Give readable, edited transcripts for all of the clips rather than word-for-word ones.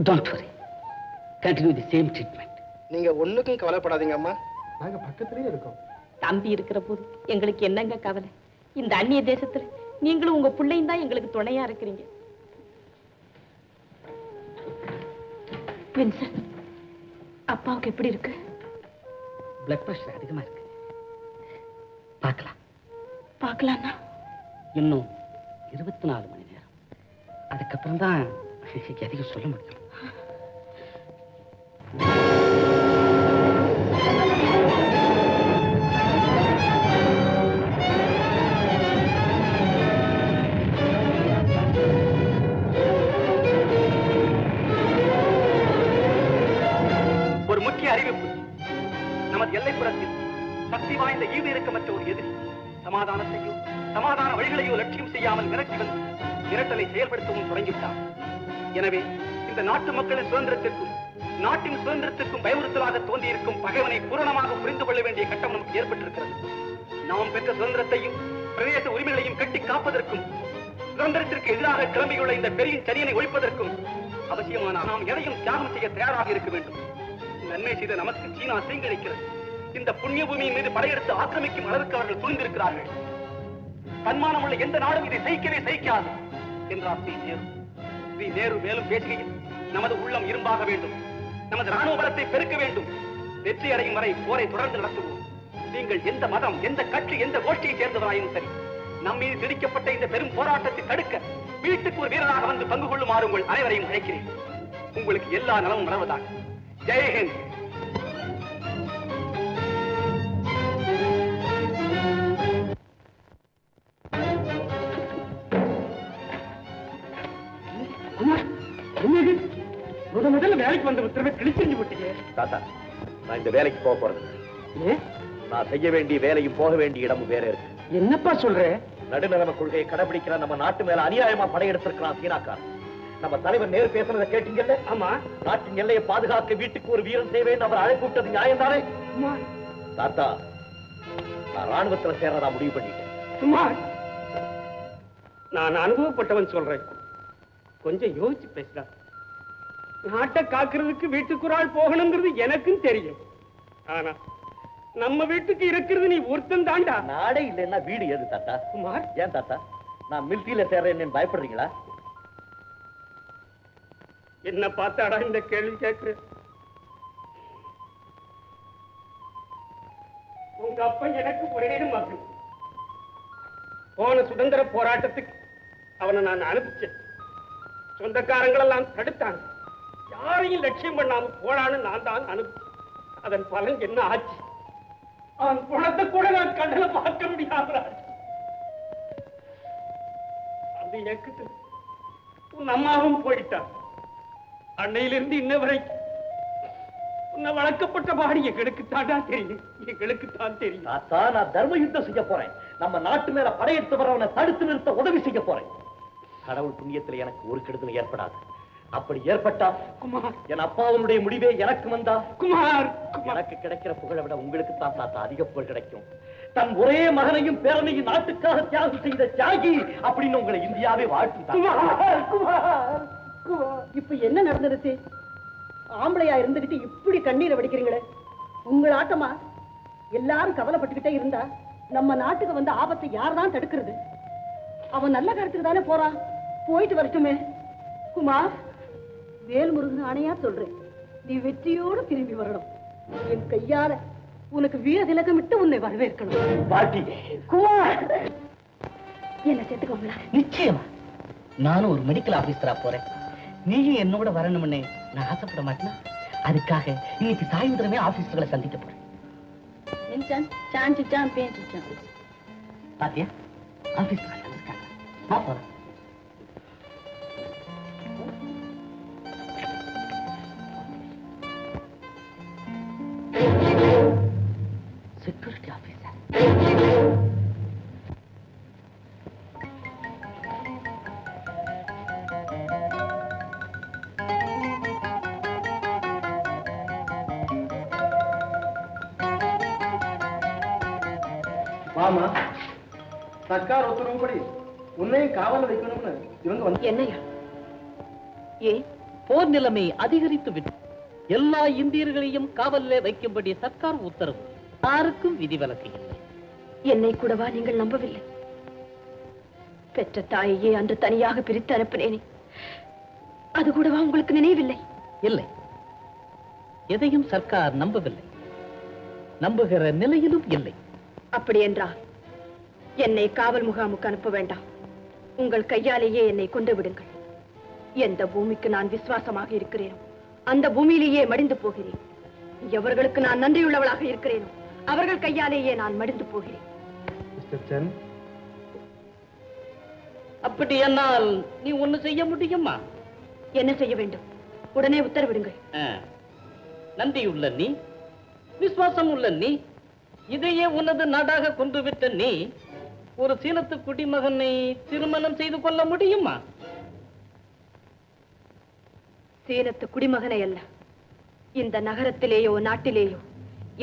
Don't worry. Continue the same treatment. நீங்க ஒண்ணுக்கும் கவலைப்படாதீங்க அம்மா. நாங்க பக்கத்துலயே இருக்கோம். தம்பி இருக்கிற போது எங்களுக்கு என்னங்க கவலை? இந்த அந்நிய தேசத்துல நீங்களும் உங்க பிள்ளையும் தான் எங்களுக்கு துணையா இருக்கிறீங்க. வின்சன், அப்பாவுக்கு எப்படி இருக்கு? பிளட் பிரஷர் அதிகமா இருக்கு. பார்க்கலாம்னா இன்னும் 24 மணி நேரம். அதுக்கப்புறம் தான் எதையும் சொல்ல முடியும். ஒரு முக்கிய அறிவிப்பு. நமது எல்லைப்புறத்தில் சக்தி வாய்ந்த ஈவு இருக்கமற்ற ஒரு எதிரி சமாதானத்தையோ சமாதான வழிகளையோ லட்சியம் செய்யாமல் மிரட்டி வந்து மிரட்டலை செயல்படுத்தவும் தொடங்கிவிட்டார். எனவே இந்த நாட்டு மக்களின் சுதந்திரத்திற்கும் நாட்டின் சுதந்திரத்திற்கும் பயமுறுத்தலாக தோன்றியிருக்கும் பகைவனை பூரணமாக புரிந்து கொள்ள வேண்டிய கட்டம் நமக்கு ஏற்பட்டிருக்கிறது. நாம் பெற்ற சுதந்திரத்தையும் பிரதேச உரிமைகளையும் கட்டி காப்பதற்கும் சுதந்திரத்திற்கு எதிராக கிளம்பியுள்ள இந்த பெரிய சரியனை ஒழிப்பதற்கும் அவசியமான நாம் எதையும் தியாகம் செய்ய தயாராக இருக்க வேண்டும். நன்மை செய்த நமக்கு சீனா தீங்கிழைக்கிறது. இந்த புண்ணிய பூமியின் மீது படையெடுத்து ஆக்கிரமிக்கும் அளவுக்கு அவர்கள் துணிந்திருக்கிறார்கள். தன்மானம் உள்ள எந்த நாடும் இதை சகிக்கவே சகிக்காது என்றார் ஸ்ரீ நேரு. மேலும் பேசுகையில் நமது உள்ளம் இரும்பாக வேண்டும், நமது ராணுவ பலத்தை பெருக்க வேண்டும். வெற்றி அடையும் வரை போரை தொடர்ந்து நடத்துவோம். நீங்கள் எந்த மதம், எந்த கட்சி, எந்த கோஷ்டியை சேர்ந்தவராயும் சரி, நம்மீது திணிக்கப்பட்ட இந்த பெரும் போராட்டத்தை தடுக்க வீட்டுக்கு ஒரு வீரராக வந்து பங்கு கொள்ளுமாறு உங்கள் அனைவரையும் அழைக்கிறேன். உங்களுக்கு எல்லா நலமும் வளர்வதாக. ஜெயஹிந்த். முதல்ல வேலைக்கு வந்த உத்தரவை கிழிச்செஞ்சு போட்டீங்க. தாத்தா, நான் இந்த வேலைக்கு போக போறது. நான் செய்ய வேண்டிய வேலையும் போக வேண்டிய இடமும் வேற இருக்கு. என்னப்பா சொல்ற? நடுநிலைமை கொள்கையை கடைபிடிக்கிற நம்ம நாட்டு மேல அநியாயமா படையெடுத்திருக்கிறான் சீனாக்காரன். நம்ம தலைவர் நேரு பேசுறதை கேட்டீங்கல்ல? ஆமா. நாட்டின் எல்லையை பாதுகாக்க வீட்டுக்கு ஒரு வீரன் தேவைன்னு அவர் அழைப்பு விட்டது நியாயம் தானே? தாத்தா, நான் ராணுவத்துல சேர்றதா முடிவு பண்ணிட்டேன். நான் அனுபவப்பட்டவன் சொல்றேன், கொஞ்சம் யோசிச்சு பேசலாம். நாட்டை காக்குறதுக்கு வீட்டுக்கு ஒரு ஆள் போகணுங்கிறது எனக்கும் தெரியும். ஆனா நம்ம வீட்டுக்கு இருக்கிறது நீ ஒருத்தன் தாண்டா. நாடே இல்லைன்னா வீடு எது தாத்தா? குமார், ஏன் தாத்தா நான் மிலிட்டரியில சேர்றேன்னு பயப்படுறீங்களா? என்ன பார்த்தாடா இந்த கேள்வி கேட்கிற? உங்க அப்பா எனக்கு ஒரே மகன். போன சுதந்திர போராட்டத்துக்கு அவனை நான் அனுப்பிச்சேன். சொந்தக்காரங்கள் எல்லாம் தடுத்தாங்க. யாரையும் லட்சியம் பண்ணாம போனான்னு நான் தான் அனுப்பிச்சேன். அதன் பலன் என்ன ஆச்சு? அவன் குணத்தை கூட நான் கண்ணுல பார்க்க முடியாத அந்த இயக்கத்தில் உன் அம்மாவும் போயிட்டான். அன்னையிலிருந்து இன்ன வரைக்கும் உன்னை வளர்க்கப்பட்ட பாடி எங்களுக்கு தாண்டா தெரியும், எங்களுக்கு தான் தெரியும். நான் தர்ம யுத்தம் செய்ய போறேன். நம்ம நாட்டு மேல படையெடுத்து வரவனை தடுத்து நிறுத்த உதவி செய்ய போறேன். கடவுள் புண்ணியத்தில் எனக்கு ஒரு கெடுதல் ஏற்படாது. அப்படி ஏற்பட்டா குமார், என் அப்பாவுடைய முடிவே எனக்கு வந்தா குமார், எனக்கு கிடைக்கிற புகழை விட உங்களுக்கு தான் தாத்தா அதிக புகழ் கிடைக்கும். தன் ஒரே மகனையும் பேரனையும் நாட்டுக்காக தியாகம் செய்த தியாகி அப்படின்னு உங்களை இந்தியாவே வாழ்த்து. இப்ப என்ன நடந்துருச்சு? ஆம்பளையா இருந்துகிட்டு இப்படி கண்ணீரை வடிக்கிறீங்களே, உங்கள் ஆட்டமா? எல்லாரும் கவலைப்பட்டுக்கிட்டே இருந்தா நம்ம நாட்டுக்கு வந்த ஆபத்தை யார்தான் தடுக்கிறது? அவன் நல்ல கருத்துக்கு தானே போறான், போயிட்டு வரட்டுமே. குமார், வேல்முருகன் ஆணையா சொல்றேன், நீ வெற்றியோடு திரும்பி வரணும். என் கையால உனக்கு வீர திலகமிட்டு உன்னை வரவேற்கணும். பாட்டி, குமார், என்ன சேர்த்துக்கோங்களா? நிச்சயமா. நானும் ஒரு மெடிக்கல் ஆபீசரா போறேன். நீயும் என்னோட வரணும்னு நான் ஆசைப்பட மாட்டேனா? அதுக்காக இன்னைக்கு சாயந்தரமே ஆபீஸ்களை சந்திக்க போறேன். பாத்தியா, ஆபீஸ் போறேன். Security officer. ஆமா, சர்க்கார் உத்தரவுப்படி உன்னையும் காவல வைக்கணும்னு இவங்க வந்து. என்னையா? ஏன் போர் நிலைமை அதிகரித்து விட்டு எல்லா இந்தியர்களையும் காவலிலே வைக்கும்படி சர்க்கார் உத்தரவு. யாருக்கும் விதிவிலக்கு இல்லை. என்னை கூடவா நீங்கள் நம்பவில்லை? பெற்ற தாயையே அன்று தனியாக பிரித்து அனுப்பினேனே, அது கூடவா உங்களுக்கு நினைவில்லை? இல்லை, எதையும் சர்க்கார் நம்பவில்லை, நம்புகிற நிலையிலும் இல்லை. அப்படி என்றால் என்னை காவல் முகாமுக்கு அனுப்ப வேண்டாம். உங்கள் கையாலேயே என்னை கொண்டு விடுங்கள். எந்த பூமிக்கு நான் விசுவாசமாக இருக்கிறேனோ அந்த பூமியிலேயே மடிந்து போகிறேன். எவர்களுக்கு நான் நன்றியுள்ளவளாக இருக்கிறேனோ அவர்கள் கையாலேயே நான் மடிந்து போகிறேன். அப்படி என்னால் நீ ஒண்ணு செய்ய முடியுமா? என்ன செய்ய வேண்டும்? உடனே உத்தரவிடுங்கள். நன்றியுள்ள நீ, விசுவாசம் உள்ள நீ, இதையே உனது நாடாக கொண்டுவிட்ட நீ ஒரு சீனத்து குடிமகனை திருமணம் செய்து கொள்ள முடியுமா? சீனத்து குடிமகனை அல்ல, இந்த நகரத்திலேயோ நாட்டிலேயோ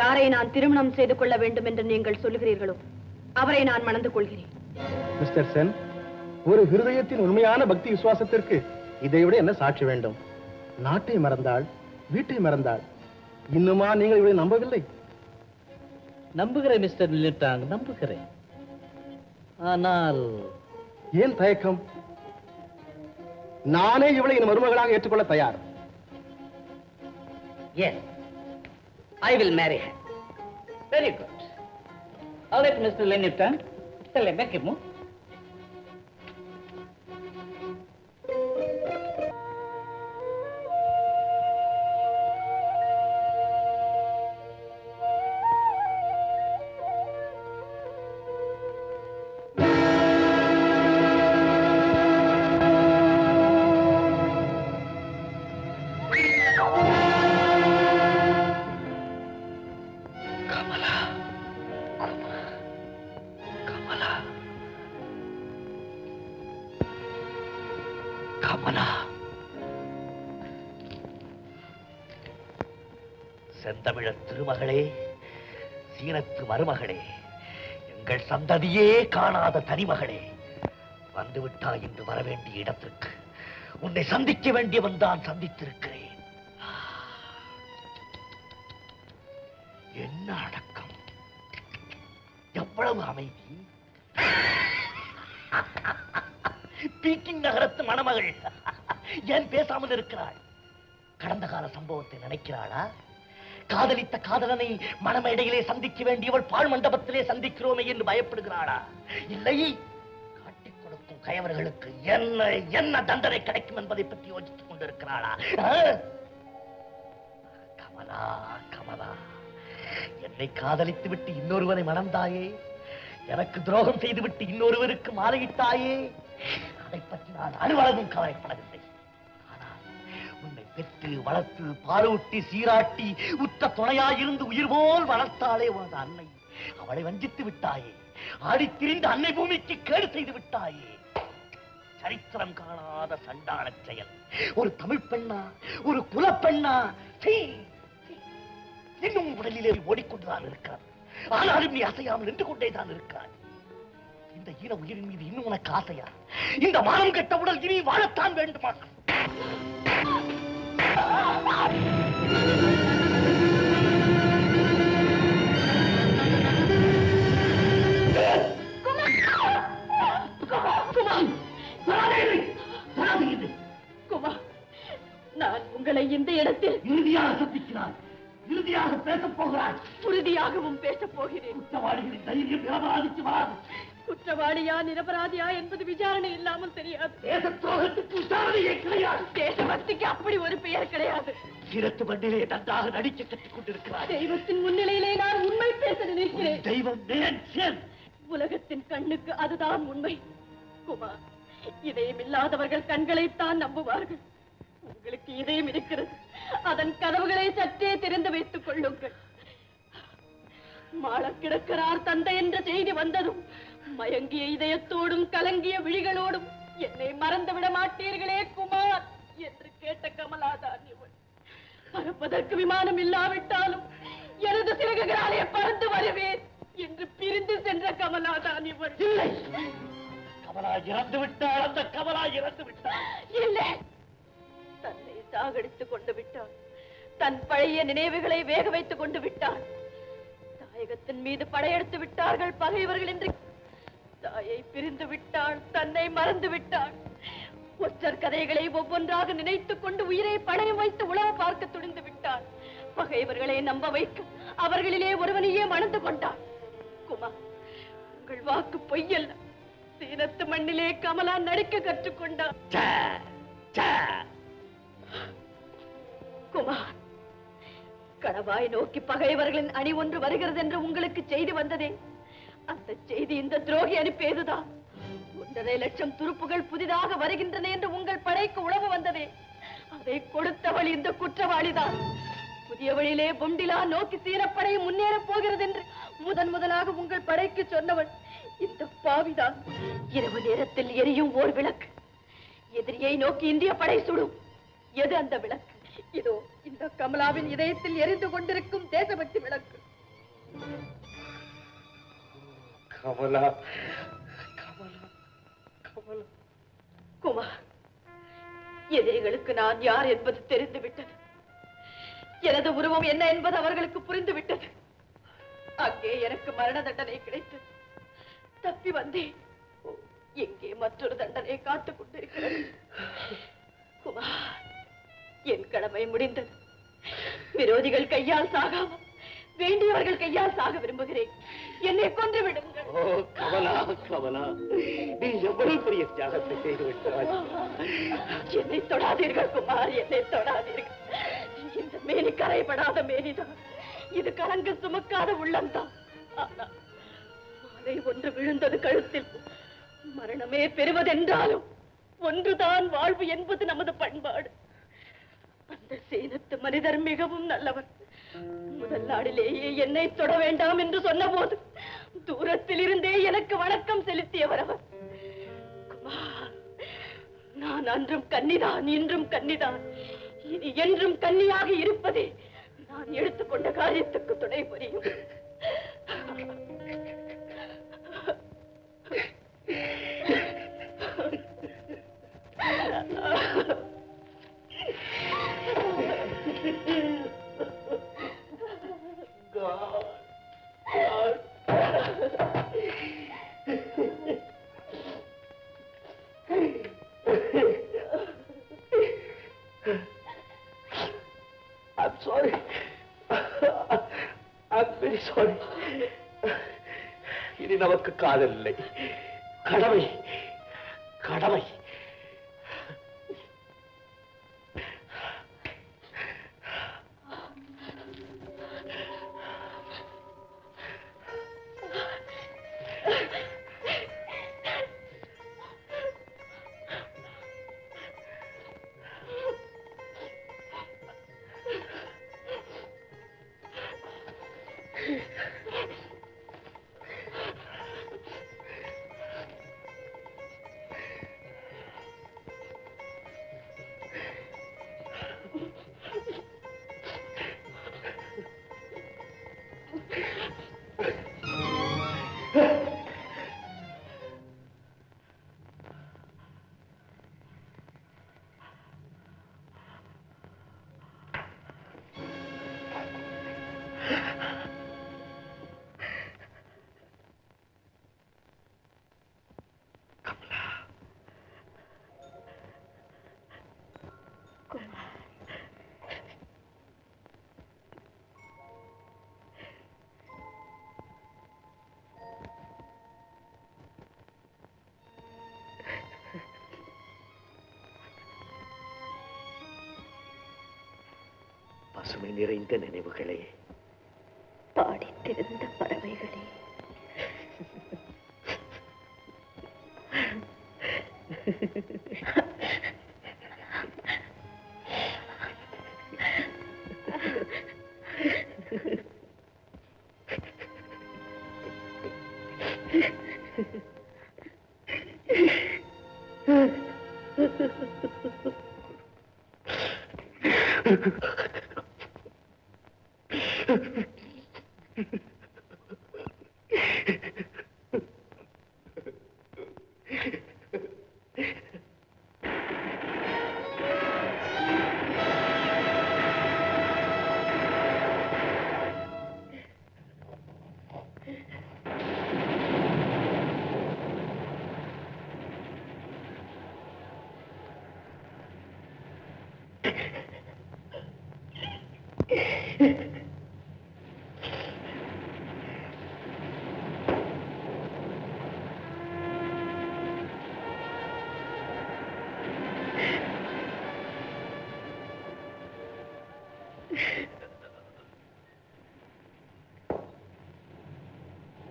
யாரை நான் திருமணம் செய்து கொள்ள வேண்டும் என்று நீங்கள் சொல்லுகிறீர்களோ அவரை நான் மணந்து கொள்கிறேன். மிஸ்டர் சென், ஒரு ஹிருதயத்தின் உண்மையான பக்தி விசுவாசத்திற்கு இதைவிட என்ன சாட்சி வேண்டும்? நாட்டை மறந்தாள், வீட்டை மறந்தாள். இன்னுமா நீங்கள் இவரை நம்பவில்லை? நம்புகிறேன் மிஸ்டர் லிட்டாங், நம்புகிறேன். ஆனால் ஏன் தயக்கம்? நானே இவளை என் மருமகளாக ஏற்றுக்கொள்ள தயார். yes, I will marry her. Very good. All right, Mr. Littang, shall I make a move? செந்தமிழர் திருமகளே, சீனத்து மருமகளே, எங்கள் சந்ததியே காணாத தனிமகளே, வந்துவிட்டாய் என்று வரவேண்டிய இடத்திற்கு உன்னை சந்திக்க வேண்டியவன் தான் சந்தித்திருக்கிறேன். என்ன அடக்கம், எவ்வளவு அமைதி. பீக்கிங் நகரத்து மணமகள் ஏன் பேசாமல் இருக்கிறாள்? கடந்த கால சம்பவத்தை நினைக்கிறாளா? காதலித்த காதலனை மணமேடையிலே சந்திக்க வேண்டியவள் பாழ் மண்டபத்திலே சந்திக்கிறோமே என்று பயப்படுகிறாளா? இல்லை, காட்டிக் கொடுக்கும் கயவர்களுக்கு என்ன என்ன தண்டனை கிடைக்கும் என்பதை பற்றி யோசித்துக் கொண்டிருக்கிறாளா? கமலா, கமலா, என்னை காதலித்து விட்டு இன்னொருவரை மணந்தாயே, எனக்கு துரோகம் செய்துவிட்டு இன்னொருவருக்கு மாலையிட்டாயே, அதை பற்றி நான் அலுவலகம் கவலைப்படவில்லை. உன்னை பெற்று வளர்த்து பாலூட்டி சீராட்டி உற்ற துணையாயிருந்து உயிர் போல் வளர்த்தாளே உனது அன்னை, அவளை வஞ்சித்து விட்டாயே, ஆடித்திரிந்து அன்னை பூமிக்கு கேடு செய்து விட்டாயே. சரித்திரம் காணாத சண்டாள செயல். ஒரு தமிழ் பெண்ணா, ஒரு குலப்பெண்ணா, இன்னும் உடலிலே ஓடிக்கொண்டுதான் இருக்கிறார். ஆனாலும் நீ அசையாமல் நின்று கொண்டேதான் இருக்கிறாய். இந்த ஈர உயிரின் மீது இன்னும் உனக்கு ஆசையா? இந்த மானம் கெட்ட உடல் இனி வாழத்தான் வேண்டுமா? குமார், நான் உங்களை இந்த இடத்தில் இறுதியாக சந்திக்கிறார், இறுதியாக பேசப் போகிறார், உறுதியாகவும் பேசப் போகிறேன். குற்றவாளிகளின் தைரியம் நிரபராதிக்கு வராது. குற்றவாளியா நிரபராதியா என்பது விசாரணை இல்லாமல் தெரியாது. தேச துரோகத்துக்கு விசாரணையே கிடையாது. தேசபக்திக்கு அப்படி ஒரு பெயர் கிடையாது. சிரத்து மண்ணிலே நன்றாக நடிக்க கற்றுக் கொண்டிருக்கிறார். தெய்வத்தின் முன்னிலையிலே நான் உண்மை பேச நினைக்கிறேன். தெய்வம் நேர்ச்சல். உலகத்தின் கண்ணுக்கு அதுதான் உண்மை. குமார், இதயம் இல்லாதவர்கள் கண்களைத்தான் நம்புவார்கள். உங்களுக்கு இதயம் இருக்கிறது, அதன் கதவுகளை சற்றே திறந்து வைத்துக் கொள்ளுங்கள். மாள கிடக்கிறார் தந்தை என்ற செய்தி வந்ததும் மயங்கிய இதயத்தோடும் கலங்கிய விழிகளோடும் என்னை மறந்து விட மாட்டீர்களே குமார் என்று கேட்ட கமலாதான் இவள். பறப்பதற்கு விமானம் இல்லாவிட்டாலும் எனது சிறகுகளாலே பறந்து வருவேன் என்று பிரிந்து சென்ற கமலாதான் இவள். இல்லை, கமலா இறந்து விட்டாள். அந்த கமலா இறந்து விட்டாள். இல்லை, தன்னை சாகடித்துக் கொண்டு விட்டான். தன் பழைய நினைவுகளை வேக வைத்துக் கொண்டு விட்டான். தாயகத்தின் மீது படையெடுத்து விட்டார்கள் பகைவர்கள் என்று தாயை பிரிந்து விட்டான். தன்னை மறந்து விட்டான். ஒற்றர் கதைகளை ஒவ்வொன்றாக நினைத்துக் கொண்டு உயிரை பணயம் வைத்து உளவு பார்க்க துணிந்து விட்டான். பகைவர்களை நம்ப வைக்க அவர்களிலே ஒருவனையே மணந்து கொண்டான். குமார், உங்கள் வாக்கு பொய்யல்ல. சீனத்து மண்ணிலே கமலா நடிக்க கற்றுக்கொண்டான். குமார், கணவாய் நோக்கி பகைவர்களின் அணி ஒன்று வருகிறது என்று உங்களுக்கு செய்தி வந்ததே, அந்த செய்தி இந்த துரோகி அனுப்பியதுதான். 1.5 லட்சம் துருப்புகள் புதிதாக வருகின்றன என்று உங்கள் படைக்கு உளவு வந்ததே, அதை கொடுத்தவள் இந்த குற்றவாளிதான். புதிய வழியிலே பொண்டிலா நோக்கி சீனப்படை முன்னேறப் போகிறது என்று முதலாக உங்கள் படைக்கு சொன்னவள் இந்த பாவிதான். இரவு நேரத்தில் எரியும் ஓர் விளக்கு எதிரியை நோக்கி இந்திய படை சுடும். எது அந்த விளக்கு? இதோ இந்த கமலாவின் இதயத்தில் எரிந்து கொண்டிருக்கும் தேசபக்தி விளக்கு. கமலா, கமலா, கமலா. குமார், எதிரிகளுக்கு நான் யார் என்பது தெரிந்து விட்டது. எனது உருவம் என்ன என்பது அவர்களுக்கு புரிந்து விட்டது. அங்கே எனக்கு மரண தண்டனை கிடைத்தது. தப்பி வந்தேன். எங்கே மற்றொரு தண்டனை காத்துக் கொண்டிருக்கிறது. குமார், என் கடமை முடிந்தது. விரோதிகள் கையால் சாகாமல் வேண்டியவர்கள் கையால் சாக விரும்புகிறேன். என்னை கொன்று விடுங்கள். ஓ கமலா, கமலா, நீ எவ்வளவு பெரிய தியாகத்தை செய்து விட்டாய். என்னை தொடாதீர்கள் குமார், என்னை தொடாதீர்கள். இந்த மேனி கரைபடாத மேனிதான். இது கலங்கு சுமக்காத உள்ளம்தான். ஆனால் மாலை ஒன்று விழுந்தது கழுத்தில். மரணமே பெறுவதென்றாலும் ஒன்றுதான் வாழ்வு என்பது நமது பண்பாடு. அந்த சீனத்து மனிதர் மிகவும் நல்லவர். முதல் நாளிலேயே என்னை தொட வேண்டாம் என்று சொன்ன போது தூரத்தில் இருந்தே எனக்கு வணக்கம் செலுத்தியவர் அவர். குமார், நான் அன்றும் கன்னிதான், இன்றும் கன்னிதான், இனி என்றும் கன்னியாக இருப்பதே நான் எடுத்துக்கொண்ட காரியத்துக்கு துணை புரியும். I'm sorry. I'm very sorry. இனி நமக்கு காதல் இல்லை, கடமை, கடமை. பசுமை நிறைந்த நினைவுகளே, பாடித்திருந்த பறவைகளே,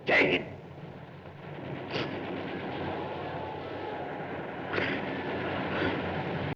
ஜெய் ஹிந்த்.